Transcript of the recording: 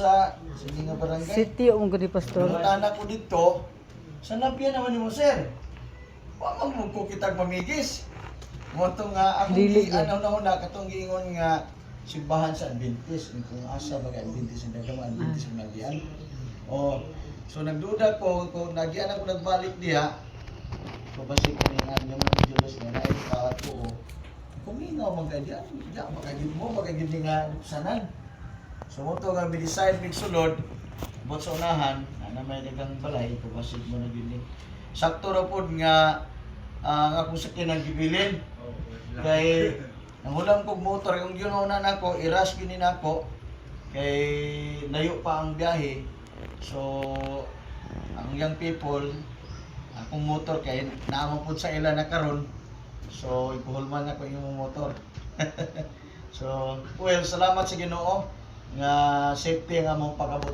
sa sige nga barangay. Sitio mo gani pastor. Ang anak ko dito, sa napya naman ni mo, sir. Wa man mo ko kitag mamigis. Mo to nga ako Dili, gi ano na katong giingon nga simbahan sa Adventist, kung asa ba ka Adventist ang dagama Adventist ang nagian. O so nagduda ko kung nagian ako nagbalik diha. So basi ko ni nga mo Diyos nga na ipawat ko. Kung minaw man kay diha, makagid mo, makagid nga sanan. So mo to nga mi-decide mig sulod bot sa unahan na may dagang balay ko basi mo na gid ni. Sakto ra pod nga ang akong sakyan ang gibilin. Kay nangulam kog motor yung ginuuna nako i-rush gini nako kay layo pa ang biyahe. So ang young people akong motor kay naamo pud sa ila na karon. So ipuhulman ako yung motor. So well salamat sa Ginoo nga safety ang among pag-abot.